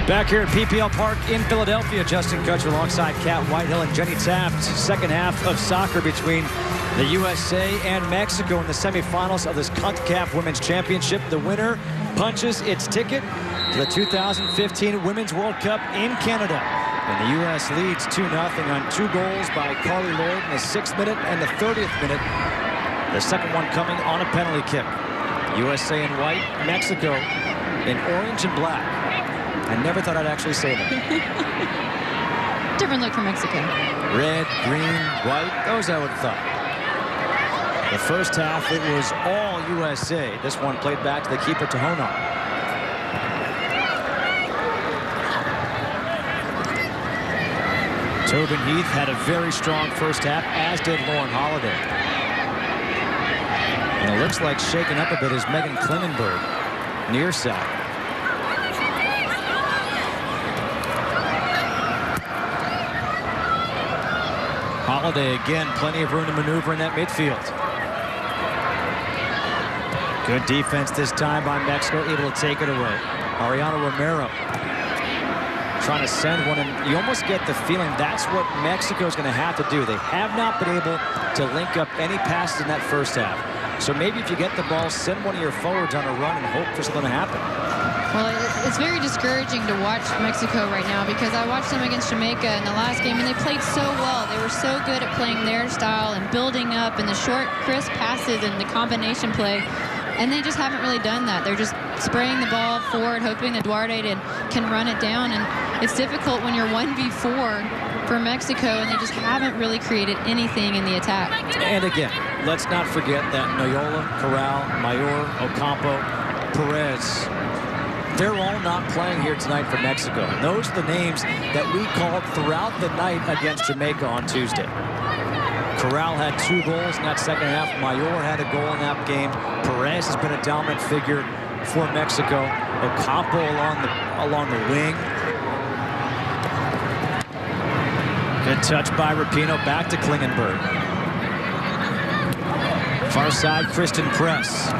Back here at PPL Park in Philadelphia, Justin Kutcher alongside Kat Whitehill and Jenny Taft. Second half of soccer between the USA and Mexico in the semifinals of this CONCACAF Women's Championship. The winner punches its ticket to the 2015 Women's World Cup in Canada. And the U.S. leads 2-0 on 2 goals by Carly Lloyd in the 6th minute and the 30th minute. The second one coming on a penalty kick. USA in white, Mexico in orange and black. I never thought I'd actually say that. Different look for Mexico. Red, green, white, those I would have thought. The first half, it was all USA. This one played back to the keeper, Tohono. Tobin Heath had a very strong first half, as did Lauren Holiday. And it looks like shaken up a bit is Megan Klingenberg, near side. Holiday again, plenty of room to maneuver in that midfield. Good defense this time by Mexico, able to take it away. Ariana Romero trying to send one, and you almost get the feeling that's what Mexico is going to have to do. They have not been able to link up any passes in that first half. So maybe if you get the ball, send one of your forwards on a run and hope for something to happen. Well, it's very discouraging to watch Mexico right now, because I watched them against Jamaica in the last game, and they played so well. They were so good at playing their style and building up and the short, crisp passes and the combination play. And they just haven't really done that. They're just spraying the ball forward, hoping that Duarte can run it down. And it's difficult when you're 1v4 for Mexico, and they just haven't really created anything in the attack. And again, let's not forget that Noyola, Corral, Mayor, Ocampo, Perez, they're all not playing here tonight for Mexico. And those are the names that we called throughout the night against Jamaica on Tuesday. Corral had 2 goals in that second half. Mayor had a goal in that game. Perez has been a dominant figure for Mexico. Ocampo along the wing. Good touch by Rapinoe, back to Klingenberg. Far side, Kristen Press.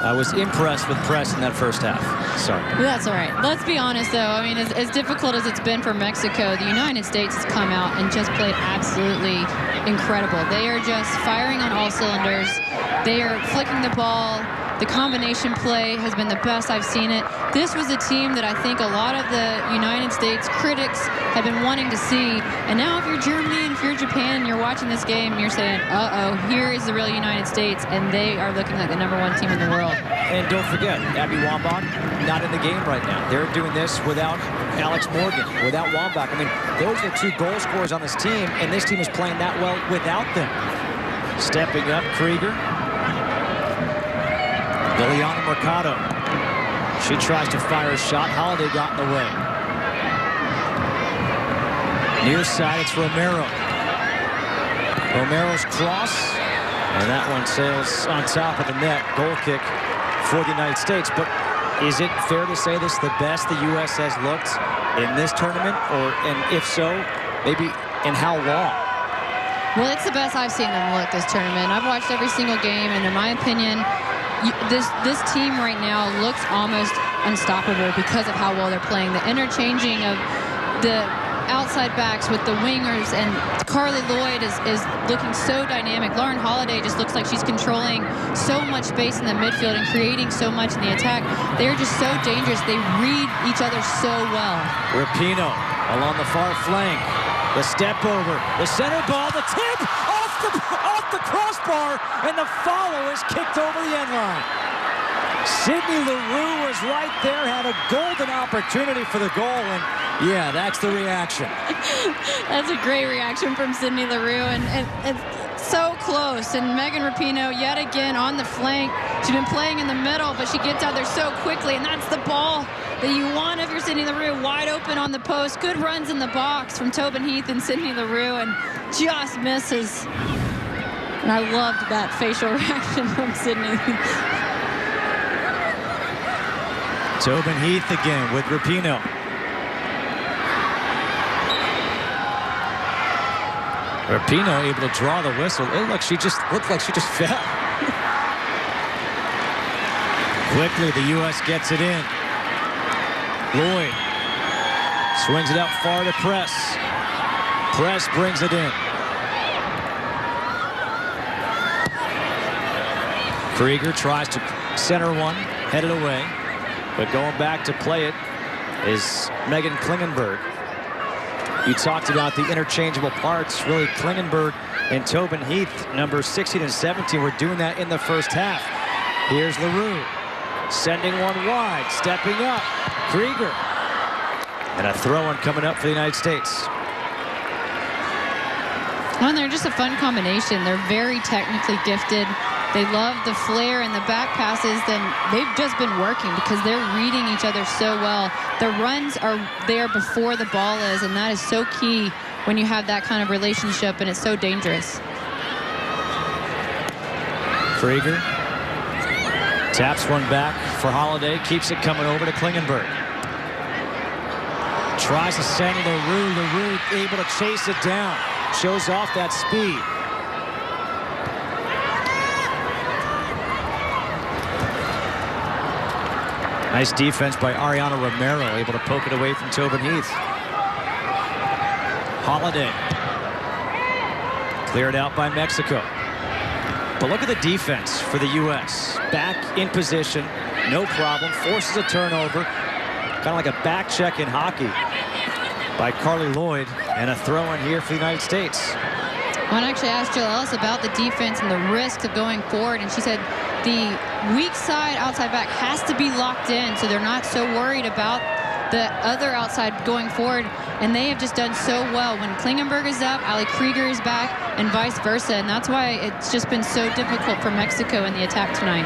I was impressed with Press in that first half. Sorry. That's all right. Let's be honest, though. I mean, as difficult as it's been for Mexico, the United States has come out and just played absolutely incredible. They are just firing on all cylinders. They are flicking the ball. The combination play has been the best I've seen it. This was a team that I think a lot of the United States critics have been wanting to see. And now if you're Germany and if you're Japan and you're watching this game and you're saying, uh-oh, here is the real United States, and they are looking like the #1 team in the world. And don't forget, Abby Wambach not in the game right now. They're doing this without Alex Morgan, without Wambach. I mean, those are the 2 goal scorers on this team, and this team is playing that well without them. Stepping up, Krieger. Liliana Mercado. She tries to fire a shot. Holiday got in the way. Near side, it's Romero. Romero's cross, and that one sails on top of the net. Goal kick for the United States. But is it fair to say this is the best the U.S. has looked in this tournament? And if so, maybe in how long? Well, it's the best I've seen them look this tournament. I've watched every single game, and in my opinion, this team right now looks almost unstoppable because of how well they're playing. The interchanging of the outside backs with the wingers, and Carly Lloyd is looking so dynamic. Lauren Holiday just looks like she's controlling so much space in the midfield and creating so much in the attack. They're just so dangerous. They read each other so well. Rapinoe along the far flank. The step over, the center ball, the tip off the crossbar, and the follow is kicked over the end line. Sydney Leroux was right there, had a golden opportunity for the goal, and yeah, that's the reaction. That's a great reaction from Sydney Leroux, and it's so close. And Megan Rapinoe yet again on the flank. She's been playing in the middle, but she gets out there so quickly, and that's the ball that you want if you're Sydney Leroux, wide open on the post. Good runs in the box from Tobin Heath and Sydney Leroux, and just misses. And I loved that facial reaction from Sydney. Tobin Heath again with Rapinoe. Rapinoe able to draw the whistle. It looked like she just fell. Quickly, the U.S. gets it in. Lloyd Swings it out far to Press. Press brings it in. Krieger tries to center one, headed away. But going back to play it is Megan Klingenberg. You talked about the interchangeable parts. Really, Klingenberg and Tobin Heath, numbers 16 and 17, were doing that in the first half. Here's LaRue, sending one wide, stepping up. Krieger. And a throw-in coming up for the United States. Well, they're just a fun combination. They're very technically gifted. They love the flair and the back passes. Then they've just been working because they're reading each other so well. The runs are there before the ball is, and that is so key when you have that kind of relationship, and it's so dangerous. Krieger taps one back for Holiday, keeps it coming over to Klingenberg. Tries to send LaRue. LaRue able to chase it down. Shows off that speed. Nice defense by Ariana Romero, able to poke it away from Tobin Heath. Holiday. Cleared out by Mexico. But look at the defense for the U.S. Back in position, no problem. Forces a turnover. Kind of like a back check in hockey by Carly Lloyd. And a throw-in here for the United States. I want to actually ask Jill Ellis about the defense and the risk of going forward. And she said the weak side outside back has to be locked in, so they're not so worried about the other outside going forward. And they have just done so well. When Klingenberg is up, Ali Krieger is back, and vice versa. And that's why it's just been so difficult for Mexico in the attack tonight.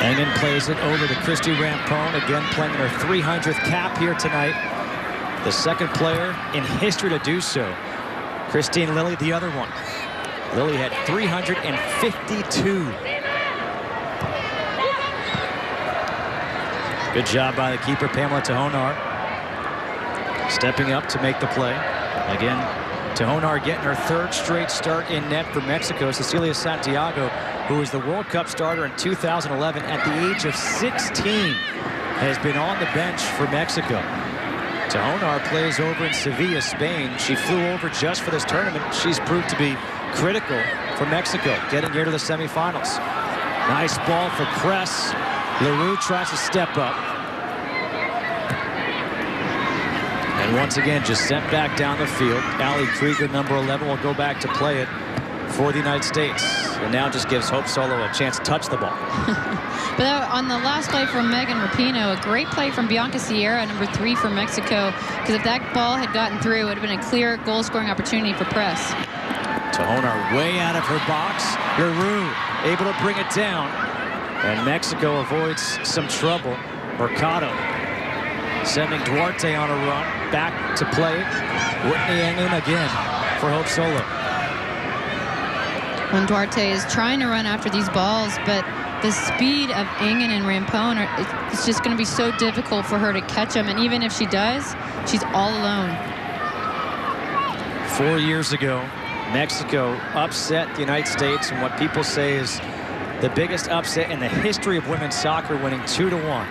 Engen plays it over to Christy Rampone, again playing her 300th cap here tonight. The second player in history to do so. Christine Lilly, the other one. Lilly had 352. Good job by the keeper, Pamela Tohonar. Stepping up to make the play. Again, Tohonar getting her third straight start in net for Mexico. Cecilia Santiago, who was the World Cup starter in 2011 at the age of 16, has been on the bench for Mexico. Tohonar plays over in Sevilla, Spain. She flew over just for this tournament. She's proved to be critical for Mexico, getting here to the semifinals. Nice ball for Press. LaRue tries to step up. And once again, just sent back down the field. Ali Krieger, number 11, will go back to play it for the United States. And now just gives Hope Solo a chance to touch the ball. But on the last play from Megan Rapinoe, a great play from Bianca Sierra, number 3 for Mexico, because if that ball had gotten through, it would have been a clear goal-scoring opportunity for Press. Tohonar way out of her box. LaRue able to bring it down. And Mexico avoids some trouble. Mercado sending Duarte on a run. Back to play it. Whitney Engen again for Hope Solo. When Duarte is trying to run after these balls, but the speed of Engen and Rampone, it's just going to be so difficult for her to catch them. And even if she does, she's all alone. 4 years ago, Mexico upset the United States, and what people say is the biggest upset in the history of women's soccer, winning 2-1.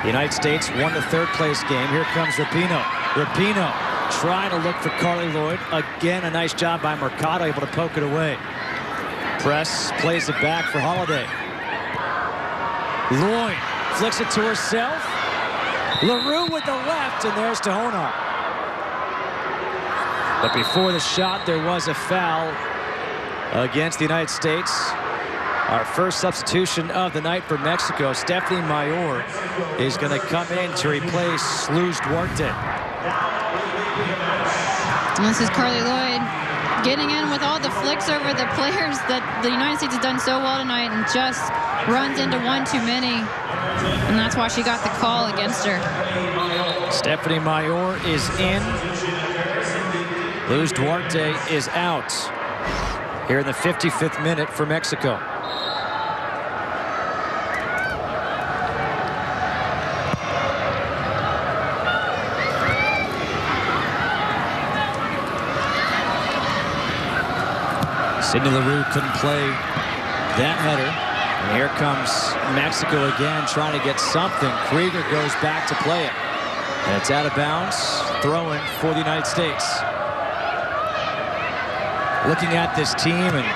The United States won the third place game. Here comes Rapinoe. Rapinoe trying to look for Carly Lloyd. Again, a nice job by Mercado, able to poke it away. Press plays it back for Holiday. Lloyd flicks it to herself. LaRue with the left, and there's Tohonar. But before the shot, there was a foul against the United States. Our first substitution of the night for Mexico, Stephanie Mayor, is going to come in to replace Luz Duarte. And this is Carly Lloyd getting in with all the flicks over the players that the United States has done so well tonight, and just runs into one too many. And that's why she got the call against her. Stephanie Mayor is in. Luz Duarte is out here in the 55th minute for Mexico. Sydney LaRue couldn't play that header. And here comes Mexico again, trying to get something. Krieger goes back to play it. And it's out of bounds, throw-in for the United States. Looking at this team, and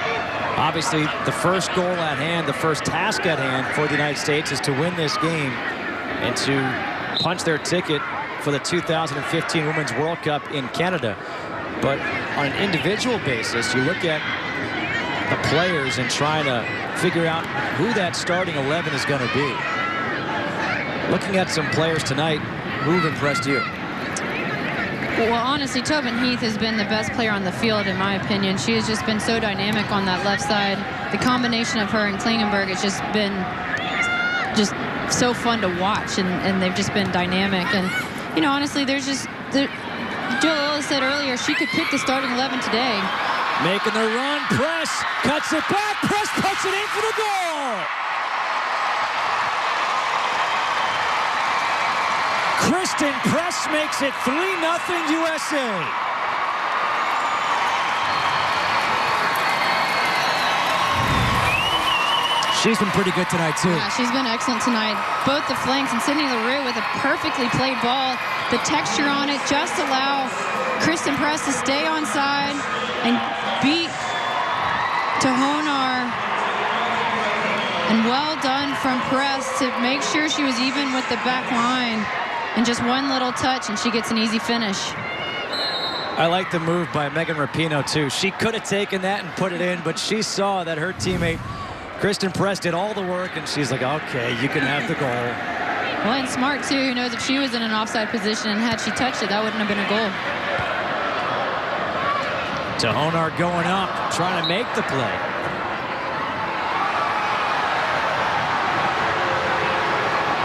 obviously the first goal at hand, the first task at hand for the United States is to win this game and to punch their ticket for the 2015 Women's World Cup in Canada. But on an individual basis, you look at the players and trying to figure out who that starting 11 is going to be. Looking at some players tonight, who've impressed you? Well, honestly, Tobin Heath has been the best player on the field, in my opinion. She has just been so dynamic on that left side. The combination of her and Klingenberg has just been so fun to watch, and they've just been dynamic. And, you know, honestly, there's just... Jill Ellis said earlier she could pick the starting 11 today. Making the run, Press, cuts it back, Press puts it in for the goal! Kristen Press makes it 3-0 USA. She's been pretty good tonight, too. Yeah, she's been excellent tonight. Both the flanks, and Sydney LaRue with a perfectly played ball. The texture on it just allow Kristen Press to stay on side and beat Tohonar. And well done from Press to make sure she was even with the back line. And just one little touch, and she gets an easy finish. I like the move by Megan Rapinoe, too. She could have taken that and put it in, but she saw that her teammate Kristen Press did all the work, and she's like, okay, you can have the goal. Well, and smart, too. Who knows if she was in an offside position, and had she touched it, that wouldn't have been a goal. Tohonar going up, trying to make the play.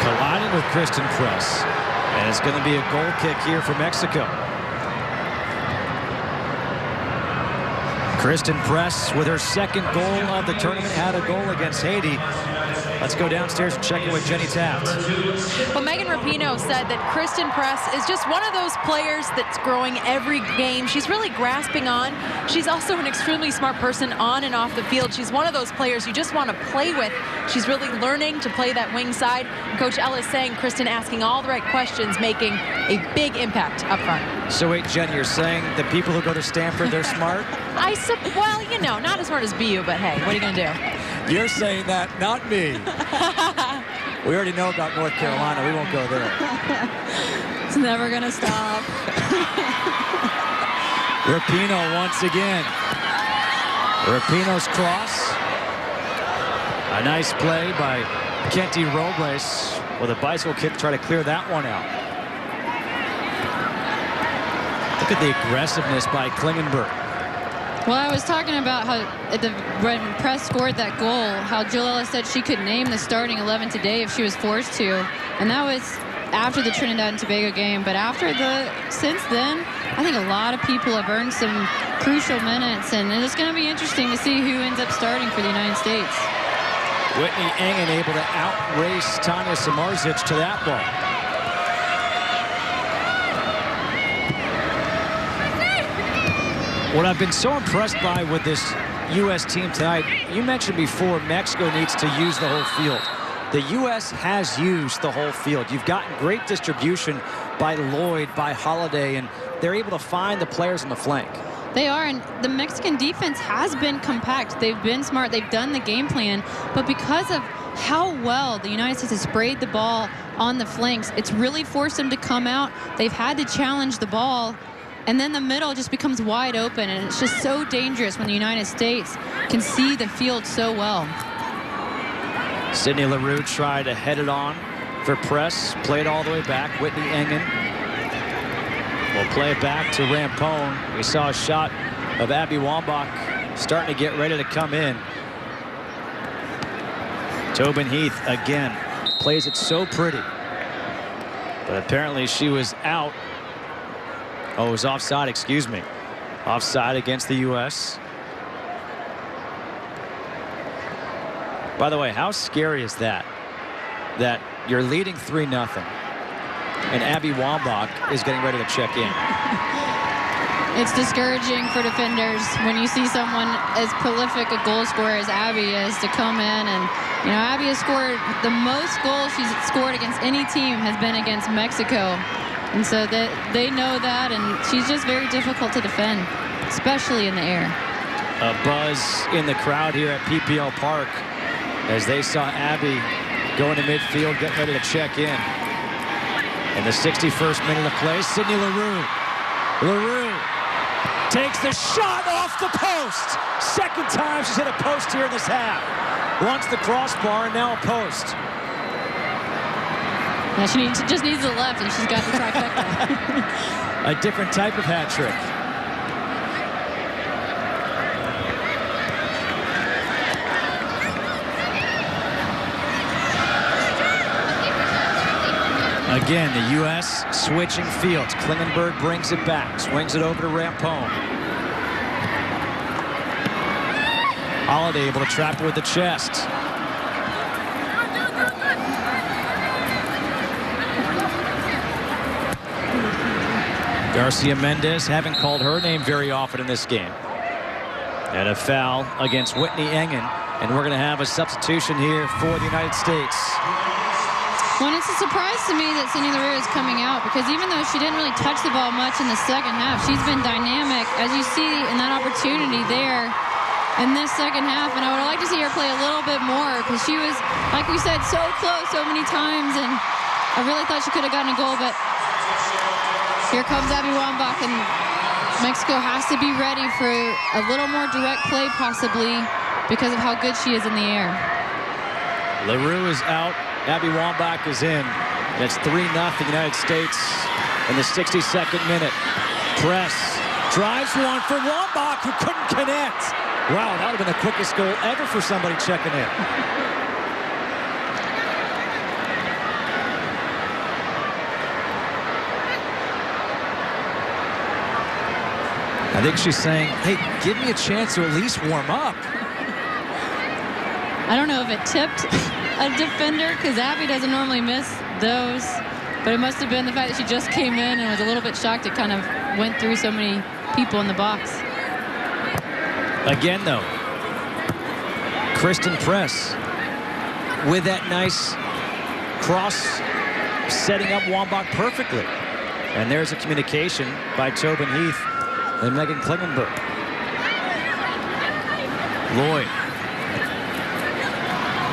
Colliding with Kristen Press. And it's going to be a goal kick here for Mexico. Kristen Press with her second goal of the tournament, had a goal against Haiti. Let's go downstairs and check in with Jenny Taft. Well, Megan Rapinoe said that Kristen Press is just one of those players that's growing every game. She's really grasping on. She's also an extremely smart person on and off the field. She's one of those players you just want to play with. She's really learning to play that wing side. And Coach Ellis saying Kristen asking all the right questions, making a big impact up front. So wait, Jen, you're saying the people who go to Stanford, they're smart? Well, you know, not as smart as BU, but hey, what are you going to do? You're saying that, not me. We already know about North Carolina. We won't go there. It's never going to stop. Rapinoe once again. Rapinoe's cross. A nice play by Kenty Robles with a bicycle kick to try to clear that one out. Look at the aggressiveness by Klingenberg. Well, I was talking about how when Press scored that goal, how Jill Ellis said she could name the starting 11 today if she was forced to. And that was after the Trinidad and Tobago game. But since then, I think a lot of people have earned some crucial minutes. And it's going to be interesting to see who ends up starting for the United States. Whitney Engen able to outrace Tanya Samardzic to that ball. What I've been so impressed by with this U.S. team tonight, you mentioned before Mexico needs to use the whole field. The U.S. has used the whole field. You've gotten great distribution by Lloyd, by Holiday, and they're able to find the players on the flank. They are, and the Mexican defense has been compact. They've been smart. They've done the game plan. But because of how well the United States has sprayed the ball on the flanks, it's really forced them to come out. They've had to challenge the ball. And then the middle just becomes wide open, and it's just so dangerous when the United States can see the field so well. Sydney LaRue tried to head it on for Press, played all the way back. Whitney Engen will play it back to Rampone. We saw a shot of Abby Wambach starting to get ready to come in. Tobin Heath again plays it so pretty, but apparently she was out. Oh, it was offside, excuse me. Offside against the U.S. By the way, how scary is that? That you're leading 3-0, and Abby Wambach is getting ready to check in. It's discouraging for defenders when you see someone as prolific a goal scorer as Abby is to come in. And, you know, Abby has scored the most goals she's scored against any team has been against Mexico. And so they know that, and she's just very difficult to defend, especially in the air. A buzz in the crowd here at PPL Park as they saw Abby go into midfield, getting ready to check in. In the 61st minute of play, Sydney Leroux. Leroux takes the shot off the post. Second time she's hit a post here in this half. Once the crossbar and now a post. Yeah, she just needs the left, and she's got the trifecta. A different type of hat trick. Again, the U.S. switching fields. Klingenberg brings it back, swings it over to Rampone. Holiday able to trap it with the chest. Garcia Mendez haven't called her name very often in this game. And a foul against Whitney Engen. And we're going to have a substitution here for the United States. Well, it's a surprise to me that Sydney Leroux is coming out, because even though she didn't really touch the ball much in the second half, she's been dynamic, as you see in that opportunity there in this second half. And I would like to see her play a little bit more, because she was, like we said, so close so many times, and I really thought she could have gotten a goal. But here comes Abby Wambach, and Mexico has to be ready for a little more direct play, possibly, because of how good she is in the air. Leroux is out. Abby Wambach is in. It's 3-0 United States in the 62nd minute. Press drives one for Wambach, who couldn't connect. Wow, that would have been the quickest goal ever for somebody checking in. I think she's saying, hey, give me a chance to at least warm up. I don't know if it tipped a defender, because Abby doesn't normally miss those, but it must have been the fact that she just came in and was a little bit shocked. It kind of went through so many people in the box. Again, though, Kristen Press with that nice cross, setting up Wambach perfectly. And there's a communication by Tobin Heath and Megan Klingenberg. Lloyd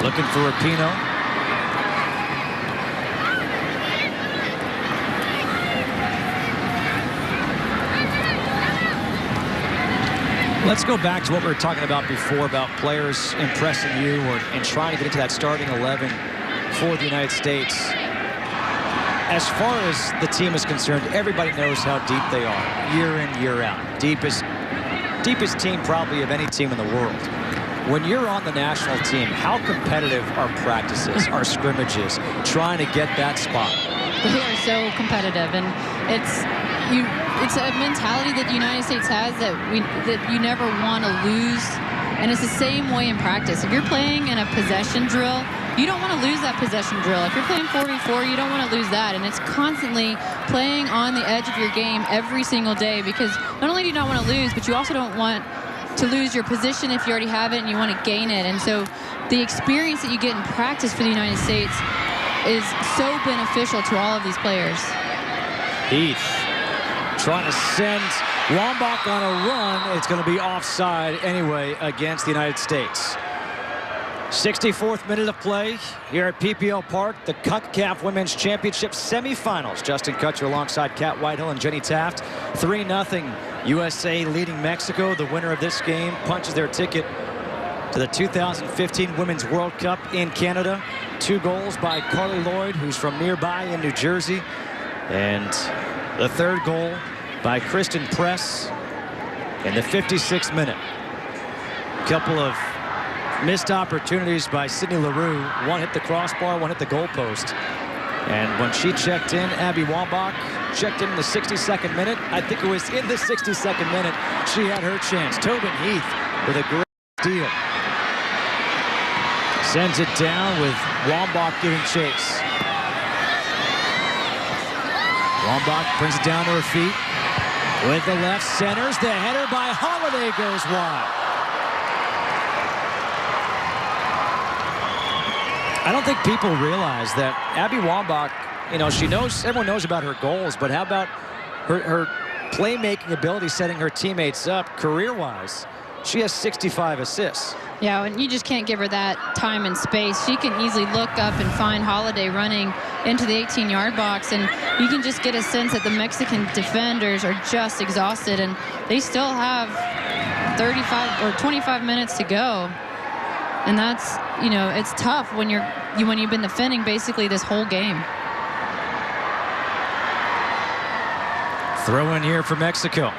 looking for Rapinoe. Let's go back to what we were talking about before, about players impressing you and trying to get into that starting 11 for the United States. As far as the team is concerned, everybody knows how deep they are, year in, year out. Deepest team probably of any team in the world. When you're on the national team, how competitive are practices, are scrimmages, trying to get that spot? They are so competitive, and it's a mentality that the United States has that you never want to lose, and it's the same way in practice. If you're playing in a possession drill, you don't want to lose that possession drill. If you're playing 4v4, you don't want to lose that, and it's constantly playing on the edge of your game every single day, because not only do you not want to lose, but you also don't want to lose your position if you already have it and you want to gain it. And so the experience that you get in practice for the United States is so beneficial to all of these players. Heath trying to send Wambach on a run. It's going to be offside anyway against the United States. 64th minute of play here at PPL Park, the CONCACAF Women's Championship semifinals. Justin Kutcher alongside Kat Whitehill and Jenny Taft. 3-0 USA leading Mexico. The winner of this game punches their ticket to the 2015 Women's World Cup in Canada. 2 goals by Carly Lloyd, who's from nearby in New Jersey. And the 3rd goal by Kristen Press in the 56th minute. Couple of missed opportunities by Sydney Leroux. One hit the crossbar, one hit the goalpost. And when she checked in, Abby Wambach checked in the 62nd minute. I think it was in the 62nd minute she had her chance. Tobin Heath with a great steal. Sends it down with Wambach giving chase. Wambach brings it down to her feet. With the left, centers. The header by Holiday goes wide. I don't think people realize that Abby Wambach, you know, everyone knows about her goals, but how about her playmaking ability, setting her teammates up career-wise? She has 65 assists. Yeah, and you just can't give her that time and space. She can easily look up and find Holiday running into the 18-yard box, and you can just get a sense that the Mexican defenders are just exhausted, and they still have 35 or 25 minutes to go. And that's, you know, it's tough when you've been defending basically this whole game. Throw in here for Mexico.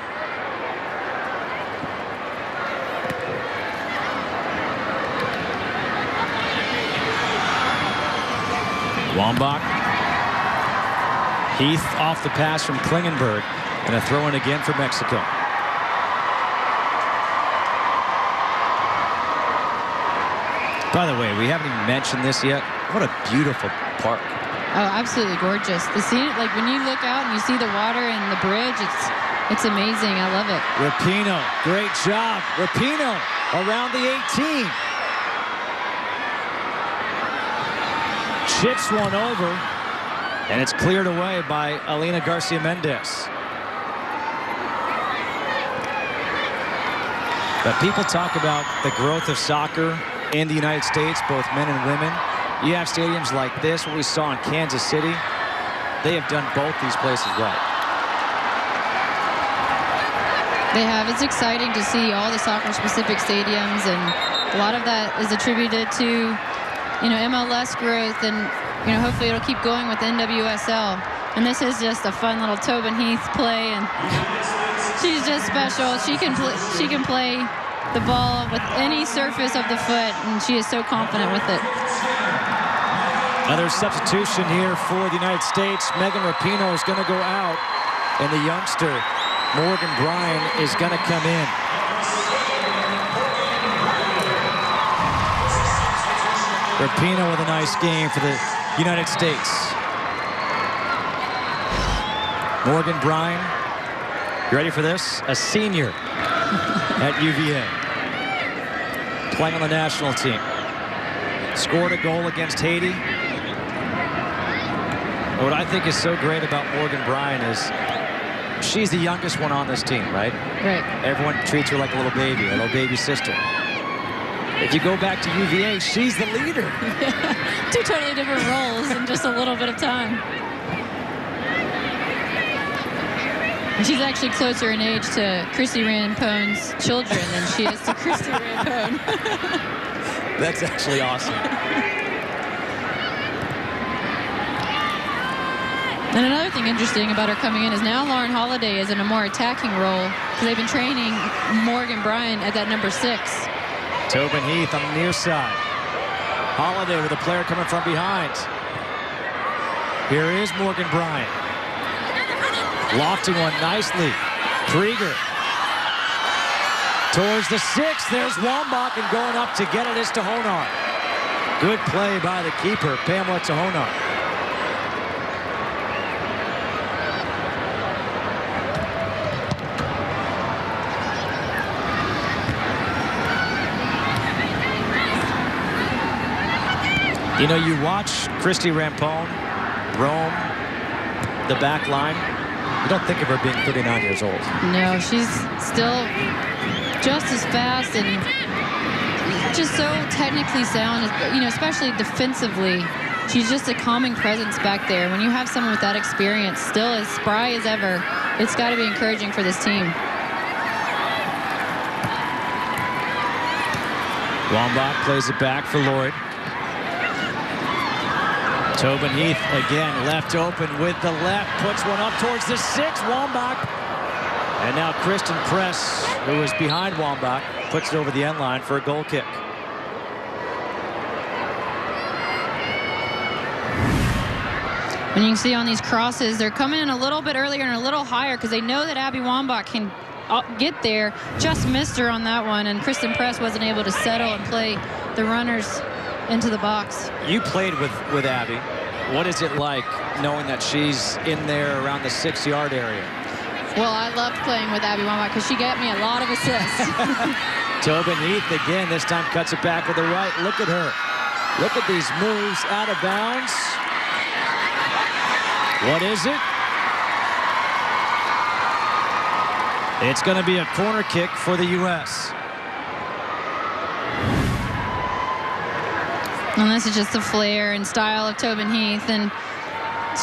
Wambach. Heath off the pass from Klingenberg. And a throw in again for Mexico. By the way, we haven't even mentioned this yet. What a beautiful park. Oh, absolutely gorgeous. The scene, like when you look out and you see the water and the bridge, it's amazing. I love it. Rapinoe, great job. Rapinoe around the 18. Chips one over, and it's cleared away by Alina Garcia-Mendez. But people talk about the growth of soccer in the United States, both men and women. You have stadiums like this, what we saw in Kansas City. They have done both these places right. They have. It's exciting to see all the soccer-specific stadiums, and a lot of that is attributed to, you know, MLS growth, and, you know, hopefully it'll keep going with NWSL. And this is just a fun little Tobin Heath play, and she's just special. She can play the ball with any surface of the foot, and she is so confident with it. Another substitution here for the United States. Megan Rapinoe is going to go out, and the youngster Morgan Bryan is going to come in. Rapinoe with a nice game for the United States. Morgan Bryan, you ready for this? A senior at UVA. Playing on the national team. Scored a goal against Haiti. What I think is so great about Morgan Bryan is she's the youngest one on this team, right? Right. Everyone treats her like a little baby, a little baby sister. If you go back to UVA, she's the leader. Two totally different roles in just a little bit of time. And she's actually closer in age to Christy Rampone's children than she is to Christy Rampone. That's actually awesome. And another thing interesting about her coming in is now Lauren Holiday is in a more attacking role, because they've been training Morgan Bryan at that number 6. Tobin Heath on the near side. Holiday with a player coming from behind. Here is Morgan Bryan. Lofting one nicely. Krieger. Towards the 6. There's Wambach, and going up to get it is Tohonar. Good play by the keeper, Pamela Tohonar. You know, you watch Christy Rampone roam the back line. You don't think of her being 39 years old. No, she's still just as fast and just so technically sound, you know, especially defensively. She's just a calming presence back there. When you have someone with that experience, still as spry as ever, it's got to be encouraging for this team. Wambach plays it back for Lloyd. Tobin Heath again left open with the left, puts one up towards the 6. Wambach, and now Kristen Press, who is behind Wambach, puts it over the end line for a goal kick. And you can see on these crosses, they're coming in a little bit earlier and a little higher, because they know that Abby Wambach can get there. Just missed her on that one, and Kristen Press wasn't able to settle and play the runners into the box. You played with Abby. What is it like knowing that she's in there around the 6-yard area? Well, I loved playing with Abby Wambach because she got me a lot of assists. Tobin Heath again, this time cuts it back with the right. Look at her. Look at these moves out of bounds. What is it? It's going to be a corner kick for the U.S. And this is just the flair and style of Tobin Heath. And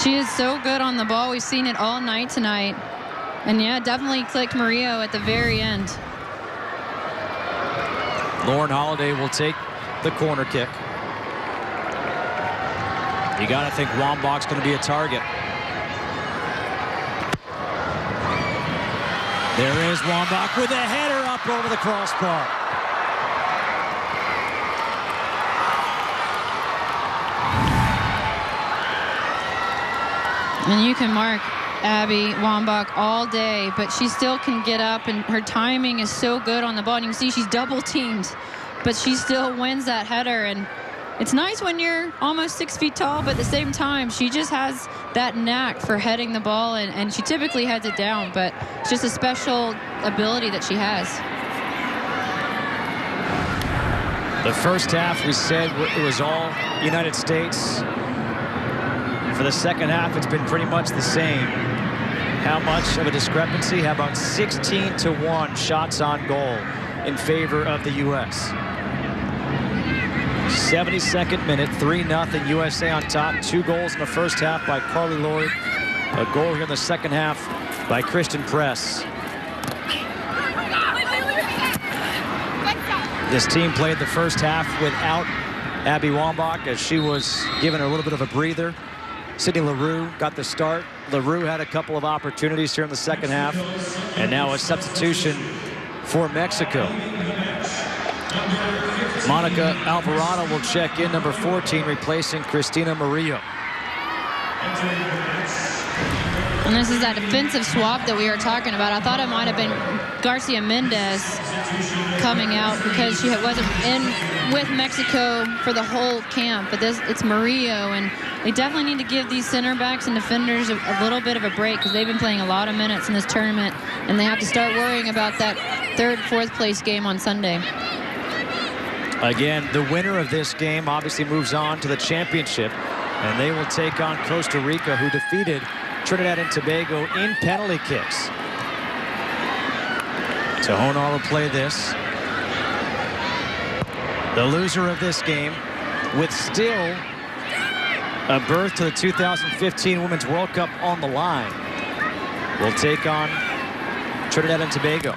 she is so good on the ball. We've seen it all night tonight. And yeah, definitely clicked Murillo at the very end. Lauren Holiday will take the corner kick. You got to think Wambach's going to be a target. There is Wambach with a header up over the crossbar. And you can mark Abby Wambach all day, but she still can get up, and her timing is so good on the ball. And you can see she's double teamed, but she still wins that header. And it's nice when you're almost 6 feet tall, but at the same time, she just has that knack for heading the ball, and she typically heads it down, but it's just a special ability that she has. The first half, we said it was all United States. For the second half, it's been pretty much the same. How much of a discrepancy? How about 16-1 shots on goal in favor of the U.S.? 72nd minute, 3-0 USA on top. 2 goals in the first half by Carly Lloyd. A goal here in the second half by Kristen Press. This team played the first half without Abby Wambach as she was given a little bit of a breather. Sydney Leroux got the start. Leroux had a couple of opportunities here in the second half. And now a substitution for Mexico. Monica Alvarado will check in, number 14, replacing Cristina Murillo. And this is that defensive swap that we were talking about. I thought it might have been Garcia Mendez coming out because she wasn't in with Mexico for the whole camp. But it's Murillo, and they definitely need to give these center backs and defenders a little bit of a break because they've been playing a lot of minutes in this tournament, and they have to start worrying about that 3rd, 4th place game on Sunday. Again, the winner of this game obviously moves on to the championship, and they will take on Costa Rica, who defeated Trinidad and Tobago in penalty kicks. Tohonar will play this. The loser of this game, with still a berth to the 2015 Women's World Cup on the line, will take on Trinidad and Tobago.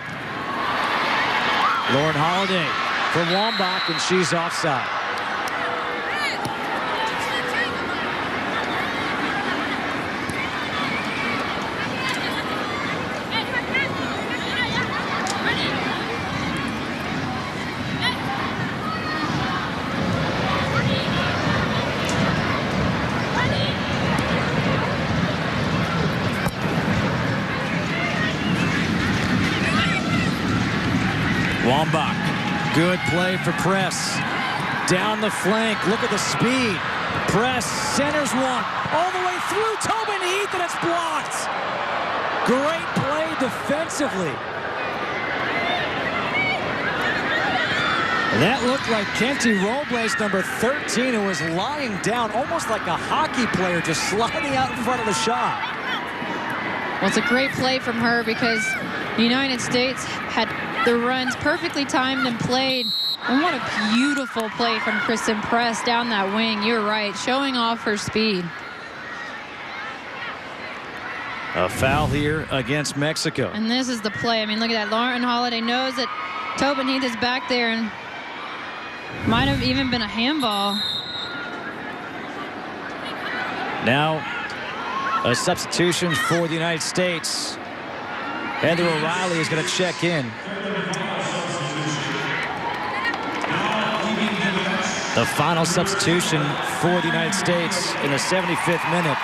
Lauren Holiday for Wambach, and she's offside. Wambach, good play for Press. Down the flank, look at the speed. Press centers one, all the way through Tobin Heath, and it's blocked. Great play defensively. That looked like Kenty Robles, number 13, who was lying down, almost like a hockey player, just sliding out in front of the shot. Well, it's a great play from her because the United States had the runs perfectly timed and played. And what a beautiful play from Kristen Press down that wing. You're right, showing off her speed. A foul here against Mexico. And this is the play. I mean, look at that. Lauren Holiday knows that Tobin Heath is back there and might have even been a handball. Now, a substitution for the United States. Heather O'Reilly is going to check in. The final substitution for the United States in the 75th minute.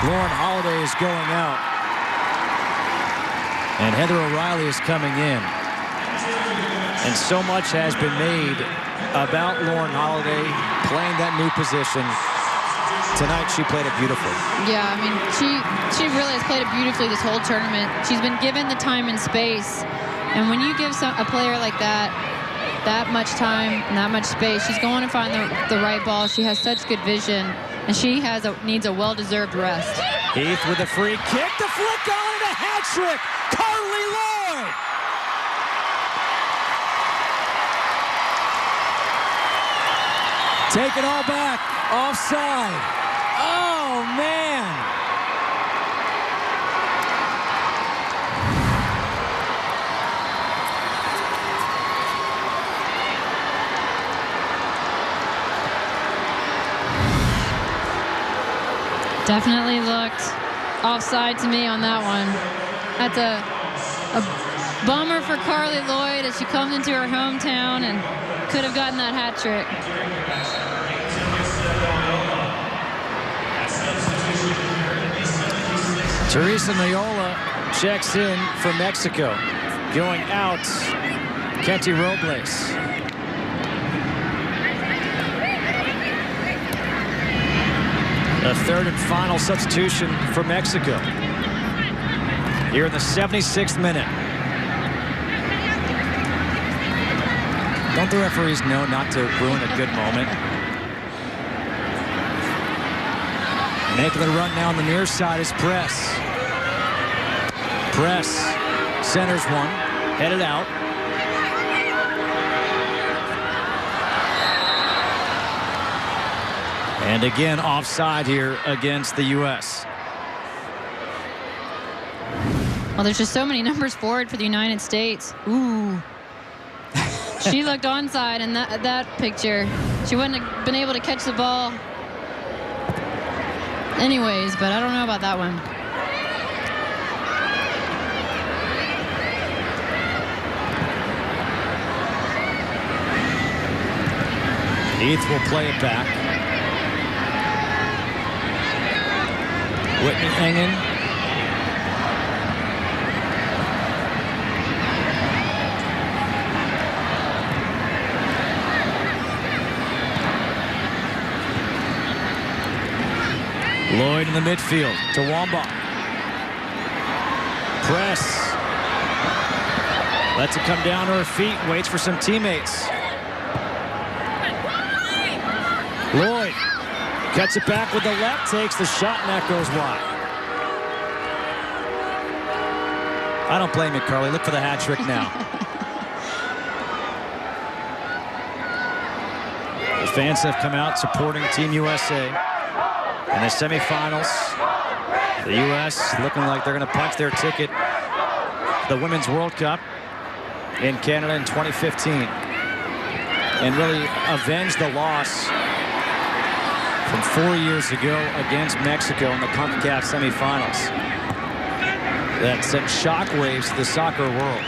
Lauren Holiday is going out. And Heather O'Reilly is coming in. And so much has been made about Lauren Holiday playing that new position. Tonight, she played it beautifully. Yeah, I mean, she really has played it beautifully this whole tournament. She's been given the time and space. And when you give a player like that much time and that much space, she's going to find the right ball. She has such good vision, and she needs a well-deserved rest. Heath with the free kick, the flick on and a hat trick. Carly Lloyd. Take it all back. Offside. Oh, man. Definitely looked offside to me on that one. That's a bummer for Carly Lloyd as she comes into her hometown and could have gotten that hat trick. Teresa Mayola checks in for Mexico. Going out, Kenty Robles. The third and final substitution for Mexico. Here in the 76th minute. Don't the referees know not to ruin a good moment? Making the run now on the near side is Press. Press centers one, headed out. And again, offside here against the U.S. Well, there's just so many numbers forward for the United States. Ooh. She looked onside in that picture. She wouldn't have been able to catch the ball anyways, but I don't know about that one. Heath will play it back. Whitney Engen. Lloyd in the midfield to Wambach. Press. Lets it come down to her feet. Waits for some teammates. Lloyd cuts it back with the left, takes the shot, and that goes wide. I don't blame you, Carly. Look for the hat trick now. The fans have come out supporting Team USA in the semifinals. The U.S. looking like they're going to punch their ticket to the Women's World Cup in Canada in 2015 and really avenge the loss from 4 years ago against Mexico in the CONCACAF semifinals. That sent shockwaves to the soccer world.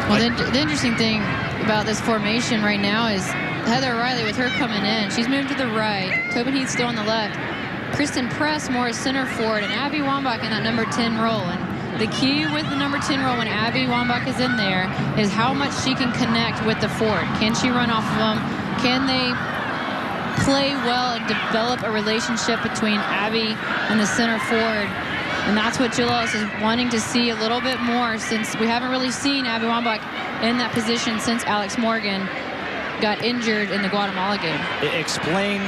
Well, the interesting thing about this formation right now is Heather Riley, with her coming in, she's moved to the right. Tobin Heath still on the left. Kristen Press more as center forward, and Abby Wambach in that number 10 role. And the key with the number 10 role when Abby Wambach is in there is how much she can connect with the forward. Can she run off of them? Can they play well and develop a relationship between Abby and the center forward? And that's what Jules is wanting to see a little bit more, since we haven't really seen Abby Wambach in that position since Alex Morgan got injured in the Guatemala game. Explain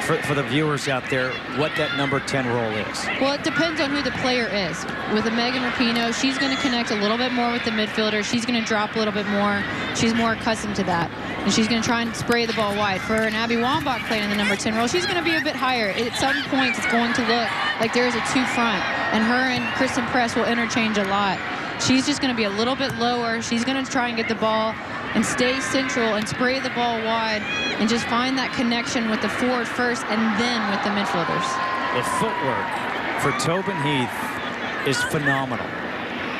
for the viewers out there what that number 10 role is. Well, it depends on who the player is. With a Megan Rapinoe, she's going to connect a little bit more with the midfielder. She's going to drop a little bit more. She's more accustomed to that. And she's going to try and spray the ball wide. For an Abby Wambach playing in the number 10 role, she's going to be a bit higher. At some point, it's going to look like there's a two front. And her and Kristen Press will interchange a lot. She's just going to be a little bit lower. She's going to try and get the ball and stay central and spray the ball wide and just find that connection with the forward first and then with the midfielders. The footwork for Tobin Heath is phenomenal.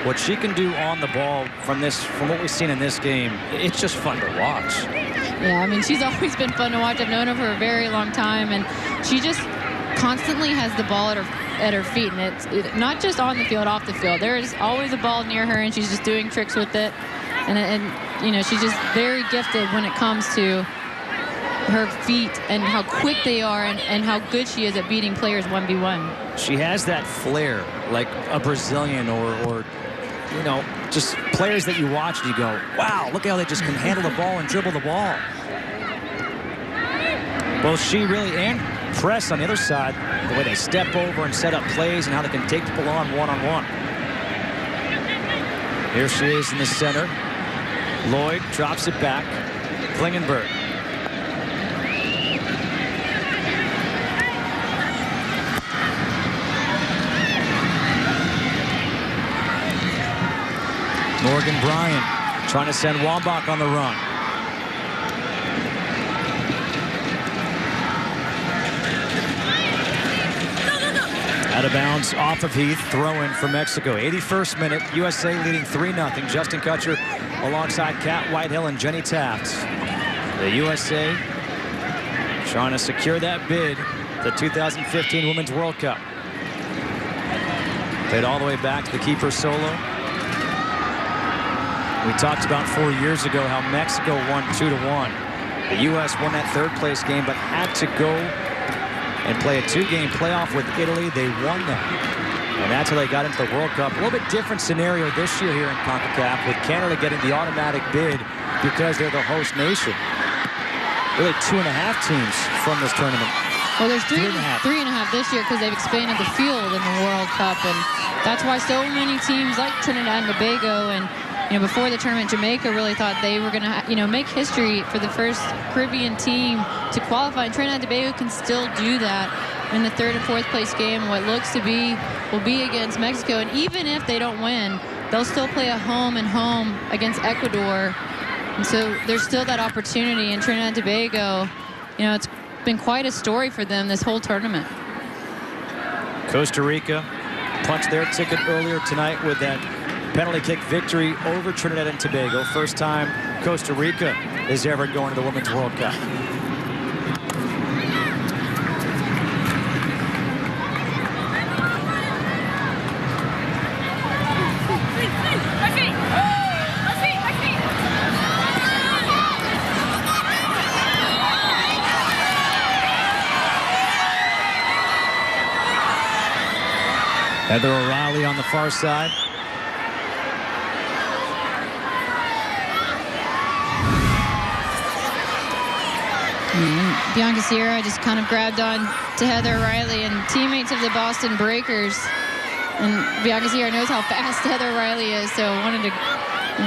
What she can do on the ball from what we've seen in this game, it's just fun to watch. Yeah, I mean, she's always been fun to watch. I've known her for a very long time, and she just constantly has the ball at her feet, and it's not just on the field, off the field. There is always a ball near her, and she's just doing tricks with it. And you know, she's just very gifted when it comes to her feet and how quick they are and how good she is at beating players 1v1. She has that flair like a Brazilian or you know, just players that you watch and you go, wow, look how they just can handle the ball and dribble the ball. Both she really and Press on the other side, the way they step over and set up plays and how they can take people on one-on-one. Here she is in the center. Lloyd drops it back. Klingenberg. Morgan Bryant trying to send Wambach on the run. Out of bounds off of Heath. Throw in for Mexico. 81st minute. USA leading 3-0. Justin Kutcher alongside Kat Whitehill and Jenny Taft. The USA trying to secure that bid. The 2015 Women's World Cup. Played all the way back to the keeper solo. We talked about 4 years ago how Mexico won 2-1. The U.S. won that third place game but had to go and play a 2-game playoff with Italy. They won that. And that's how they got into the World Cup. A little bit different scenario this year here in CONCACAF with Canada getting the automatic bid because they're the host nation. Really 2.5 teams from this tournament. Well, there's three and a half this year because they've expanded the field in the World Cup. And that's why so many teams like Trinidad and Tobago and before the tournament, Jamaica really thought they were going to, make history for the first Caribbean team to qualify. And Trinidad and Tobago can still do that in the third and fourth place game. What looks to be will be against Mexico. And even if they don't win, they'll still play a home and home against Ecuador. And so there's still that opportunity. And Trinidad and Tobago, it's been quite a story for them this whole tournament. Costa Rica punched their ticket earlier tonight with that penalty kick victory over Trinidad and Tobago. First time Costa Rica is ever going to the Women's World Cup. Heather O'Reilly on the far side. Bianca Sierra just kind of grabbed on to Heather O'Reilly and teammates of the Boston Breakers. And Bianca Sierra knows how fast Heather O'Reilly is, so wanted to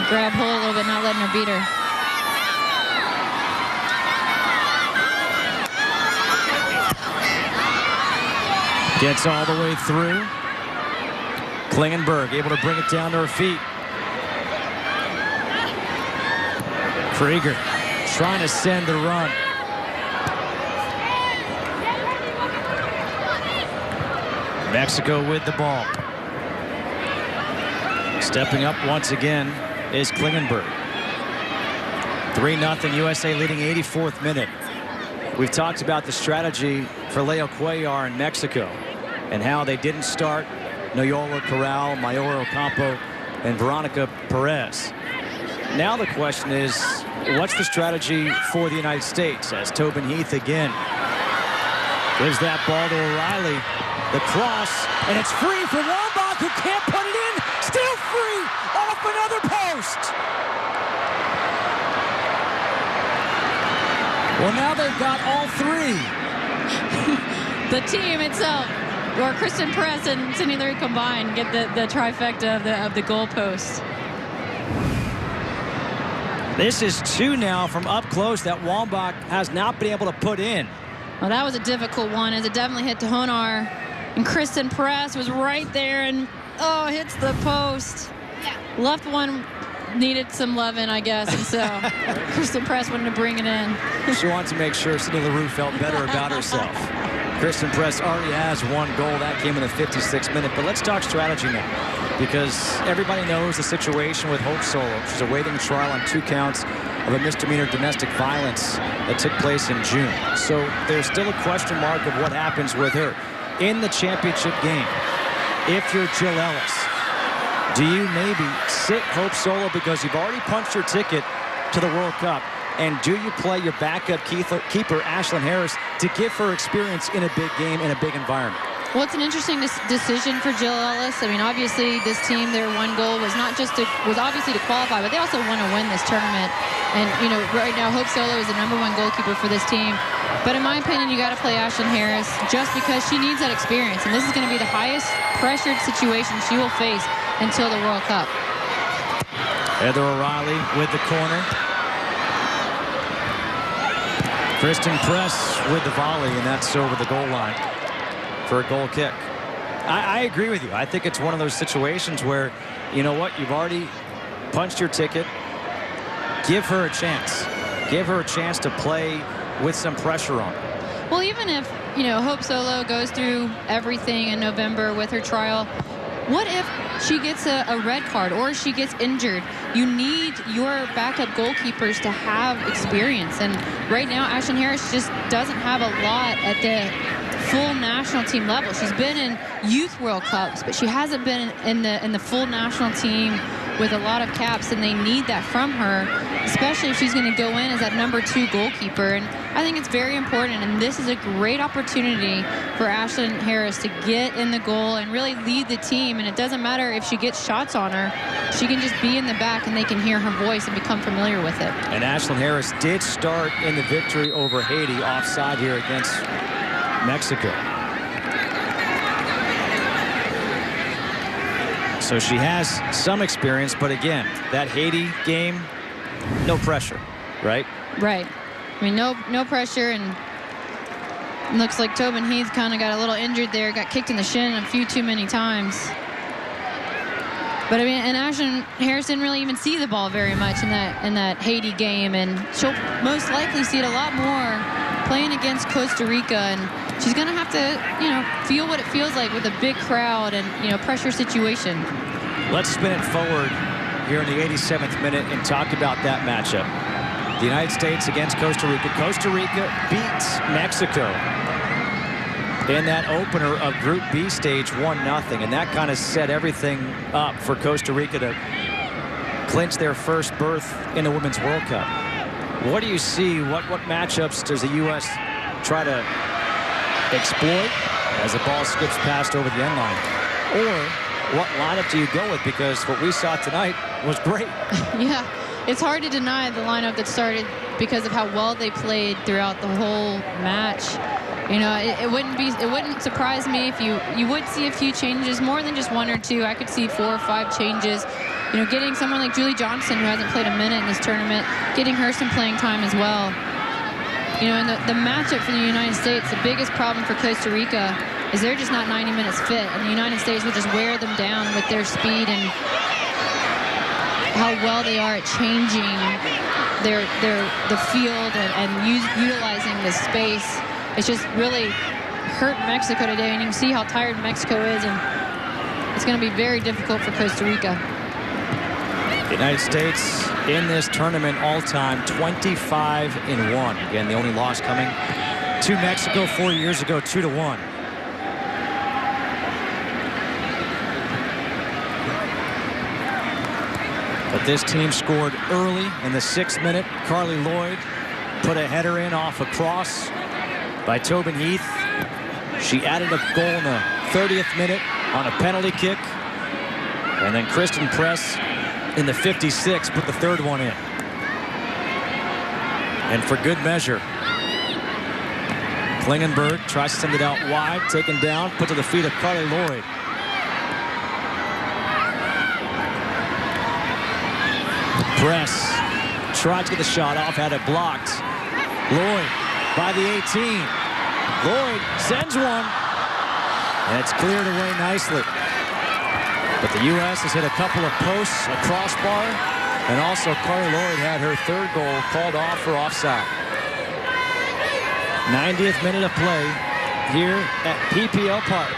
grab hold a little bit, not letting her beat her. Gets all the way through. Klingenberg able to bring it down to her feet. Krieger trying to send the run. Mexico with the ball. Stepping up once again is Klingenberg. 3-0 USA leading 84th minute. We've talked about the strategy for Leo Cuellar in Mexico and how they didn't start Noyola Corral, Mayora Ocampo, and Veronica Perez. Now the question is, what's the strategy for the United States as Tobin Heath again gives that ball to O'Reilly. The cross, and it's free for Wambach, who can't put it in. Still free off another post. Well, now they've got all three. The team itself, or Kristen Press and Sydney Leary combined, get the trifecta of the goal post. This is two now from up close that Wambach has not been able to put in. Well, that was a difficult one, as it definitely hit to Honar. And Kristen Press was right there and, hits the post. Left one needed some loving, I guess, and so Kristen Press wanted to bring it in. She wanted to make sure Sydney LaRue felt better about herself. Kristen Press already has one goal. That came in the 56th minute. But let's talk strategy now, because everybody knows the situation with Hope Solo. She's awaiting trial on 2 counts of a misdemeanor domestic violence that took place in June. So there's still a question mark of what happens with her in the championship game. If you're Jill Ellis, Do you maybe sit Hope Solo because you've already punched your ticket to the World Cup? And do you play your backup keeper, Ashlyn Harris, to give her experience in a big game, in a big environment? Well, it's an interesting decision for Jill Ellis. I mean, obviously, this team, their one goal was not just was obviously to qualify, but they also want to win this tournament. And, you know, right now, Hope Solo is the #1 goalkeeper for this team. But in my opinion, you got to play Ashlyn Harris just because she needs that experience. And this is going to be the highest pressured situation she will face until the World Cup. Heather O'Reilly with the corner. Kristen Press with the volley, and that's over the goal line for a goal kick. I agree with you. I think it's one of those situations where, you know what, you've already punched your ticket. Give her a chance. Give her a chance to play with some pressure on her. Well, even if, you know, Hope Solo goes through everything in November with her trial, what if she gets a red card or she gets injured? You need your backup goalkeepers to have experience. And right now, Ashlyn Harris just doesn't have a lot at the full national team level. She's been in youth World Cups, but she hasn't been in the full national team with a lot of caps, and they need that from her, especially if she's going to go in as that #2 goalkeeper. And I think it's very important, and this is a great opportunity for Ashlyn Harris to get in the goal and really lead the team. And it doesn't matter if she gets shots on her, she can just be in the back and they can hear her voice and become familiar with it. And Ashlyn Harris did start in the victory over Haiti offside here against Mexico. So she has some experience, but again, that Haiti game, no pressure, right? Right. I mean, no pressure, and it looks like Tobin Heath kind of got a little injured there, got kicked in the shin a few too many times. But I mean, and Ashlyn Harris didn't really even see the ball very much in that Haiti game, and she'll most likely see it a lot more playing against Costa Rica, and she's going to have to, you know, feel what it feels like with a big crowd and, you know, pressure situation. Let's spin it forward here in the 87th minute and talk about that matchup. The United States against Costa Rica. Costa Rica beats Mexico in that opener of Group B stage 1-0, and that kind of set everything up for Costa Rica to clinch their first berth in the Women's World Cup. What do you see? What matchups does the U.S. try to exploit as the ball skips past over the end line? Or what lineup do you go with? Because what we saw tonight was great. Yeah, it's hard to deny the lineup that started because of how well they played throughout the whole match. You know, it wouldn't surprise me if you would see a few changes, more than just 1 or 2. I could see 4 or 5 changes. You know, getting someone like Julie Johnson, who hasn't played a minute in this tournament, getting her some playing time as well. You know, and the matchup for the United States, the biggest problem for Costa Rica is they're just not 90 minutes fit, and the United States will just wear them down with their speed and how well they are at changing the field and utilizing the space. It's just really hurt Mexico today, and you can see how tired Mexico is, and it's going to be very difficult for Costa Rica. The United States in this tournament all-time 25-1. Again, the only loss coming to Mexico 4 years ago, 2-1. But this team scored early in the 6th minute. Carly Lloyd put a header in off a cross by Tobin Heath. She added a goal in the 30th minute on a penalty kick. And then Kristen Press in the 56th put the 3rd one in. And for good measure, Klingenberg tries to send it out wide, taken down, put to the feet of Carly Lloyd. Press tried to get the shot off, had it blocked. Lloyd by the 18. Lloyd sends one, and it's cleared away nicely. But the U.S. has hit a couple of posts, a crossbar, and also Carly Lloyd had her 3rd goal called off for offside. 90th minute of play here at PPL Park.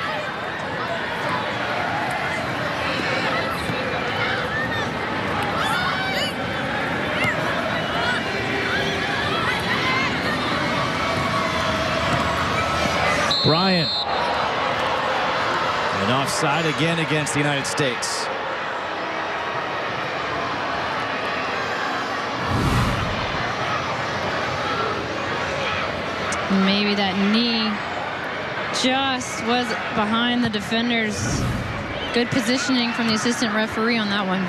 Bryan. And offside again against the United States. Maybe that knee just was behind the defenders. Good positioning from the assistant referee on that one.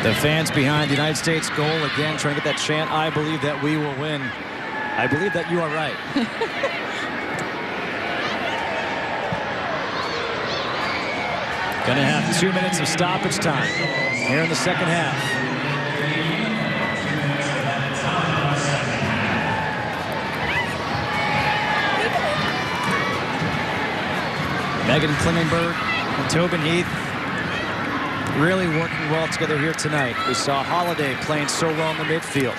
The fans behind the United States goal again trying to get that chant, I believe that we will win. I believe that you are right. Gonna have 2 minutes of stoppage time here in the second half. Megan Klingenberg and Tobin Heath really working well together here tonight. We saw Holiday playing so well in the midfield.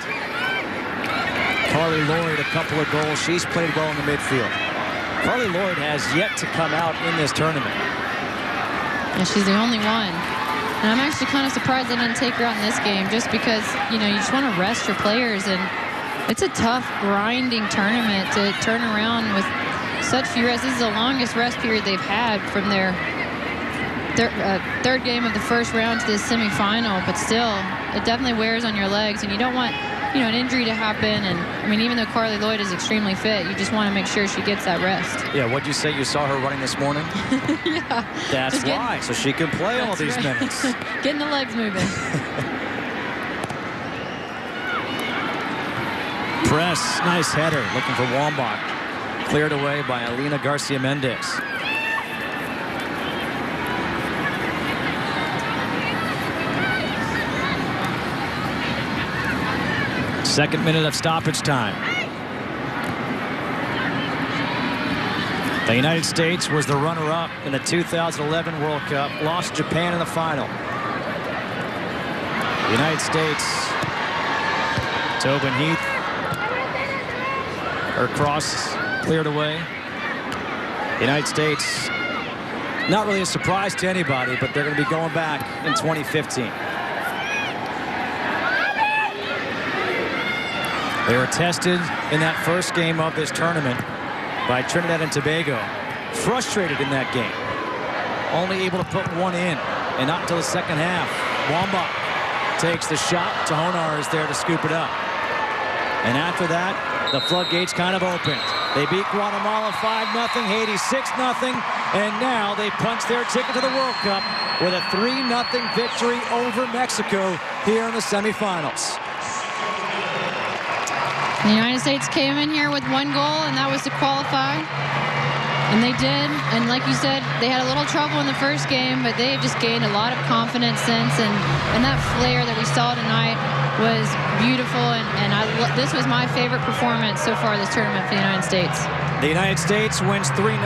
Carly Lloyd, a couple of goals. She's played well in the midfield. Carly Lloyd has yet to come out in this tournament. And she's the only one. And I'm actually kind of surprised they didn't take her out in this game, just because, you know, you just want to rest your players. And it's a tough, grinding tournament to turn around with such few rests. This is the longest rest period they've had from their third game of the first round to the semifinal. But still, it definitely wears on your legs. And you don't want, you know, an injury to happen. And I mean, even though Carly Lloyd is extremely fit, you just want to make sure she gets that rest. Yeah, what'd you say you saw her running this morning? Yeah. That's why, so she can play all these minutes. Getting the legs moving. Press, nice header, looking for Wambach. Cleared away by Alina Garcia-Mendez. Second minute of stoppage time. The United States was the runner-up in the 2011 World Cup, lost Japan in the final. The United States, Tobin Heath, her cross cleared away. The United States, not really a surprise to anybody, but they're going to be going back in 2015. They were tested in that first game of this tournament by Trinidad and Tobago. Frustrated in that game. Only able to put one in, and not until the second half. Wambach takes the shot. Tohonar is there to scoop it up. And after that, the floodgates kind of opened. They beat Guatemala 5-0, Haiti 6-0, and now they punch their ticket to the World Cup with a 3-0 victory over Mexico here in the semifinals. The United States came in here with one goal, and that was to qualify. And they did. And like you said, they had a little trouble in the first game, but they have just gained a lot of confidence since. And that flair that we saw tonight was beautiful. And this was my favorite performance so far this tournament for the United States. The United States wins 3-0.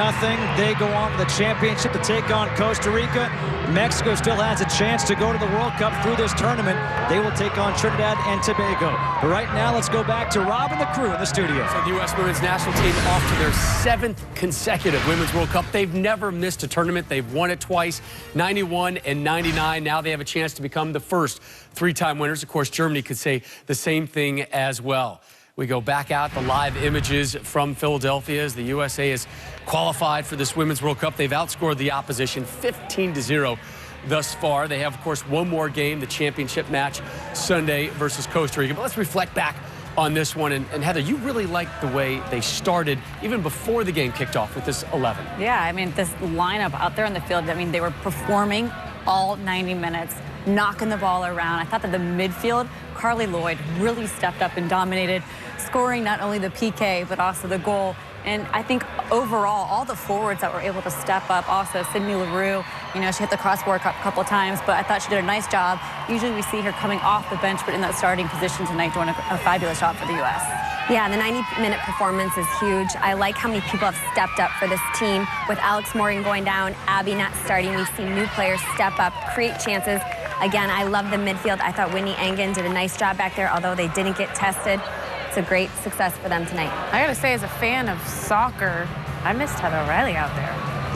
They go on to the championship to take on Costa Rica. Mexico still has a chance to go to the World Cup through this tournament. They will take on Trinidad and Tobago. But right now, let's go back to Rob and the crew in the studio. So the U.S. women's national team off to their 7th consecutive Women's World Cup. They've never missed a tournament. They've won it twice, 91 and 99. Now they have a chance to become the first 3-time winners. Of course, Germany could say the same thing as well. We go back out the live images from Philadelphia as the USA has qualified for this Women's World Cup. They've outscored the opposition 15-0 thus far. They have, of course, one more game, the championship match Sunday versus Costa Rica. But let's reflect back on this one. And Heather, you really liked the way they started even before the game kicked off with this 11. Yeah, I mean, this lineup out there on the field, I mean, they were performing all 90 minutes, knocking the ball around. I thought that the midfield, Carly Lloyd really stepped up and dominated, scoring not only the PK, but also the goal. And I think overall, all the forwards that were able to step up, also Sydney Leroux, you know, she hit the crossbar a couple times, but I thought she did a nice job. Usually we see her coming off the bench, but in that starting position tonight, doing a fabulous job for the U.S. Yeah, the 90-minute performance is huge. I like how many people have stepped up for this team. With Alex Morgan going down, Abby not starting, we've seen new players step up, create chances. Again, I love the midfield. I thought Whitney Engen did a nice job back there, although they didn't get tested. It's a great success for them tonight. I gotta say, as a fan of soccer, I missed Heather O'Reilly out there.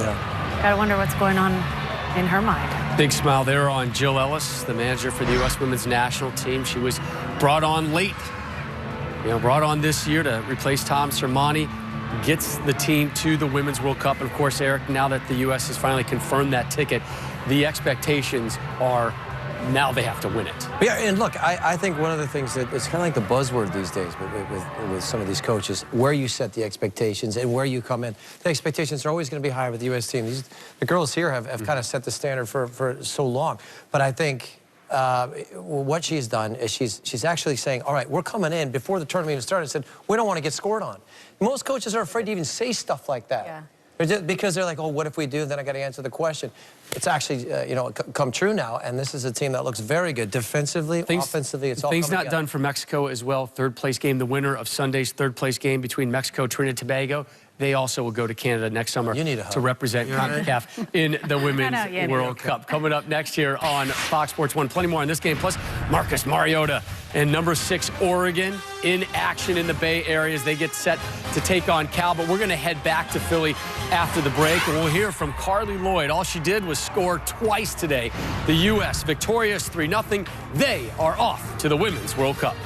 Yeah. Gotta wonder what's going on in her mind. Big smile there on Jill Ellis, the manager for the U.S. women's national team. She was brought on late, brought on this year to replace Tom Sermani, gets the team to the Women's World Cup. And of course, Eric, now that the U.S. has finally confirmed that ticket, the expectations are Now they have to win it. Yeah, and look, I think one of the things that it's kind of like the buzzword these days with some of these coaches, where you set the expectations and where you come in. The expectations are always going to be higher with the U.S. team. The girls here have kind of set the standard for so long. But I think what she's done is she's actually saying, all right, we're coming in before the tournament even started, said, we don't want to get scored on. Most coaches are afraid to even say stuff like that. Yeah. Because they're like, oh, what if we do? Then I got to answer the question. It's actually, you know, come true now, and this is a team that looks very good defensively, offensively. It's all things not together. done for Mexico as well. Third place game, the winner of Sunday's third place game between Mexico and Trinidad and Tobago. They also will go to Canada next summer to represent CONCACAF in the Women's World Cup. Coming up next here on Fox Sports 1. Plenty more in this game. Plus, Marcus Mariota and number 6 Oregon in action in the Bay Area as they get set to take on Cal. But we're going to head back to Philly after the break, and we'll hear from Carly Lloyd. All she did was score twice today. The U.S. victorious 3-0. They are off to the Women's World Cup.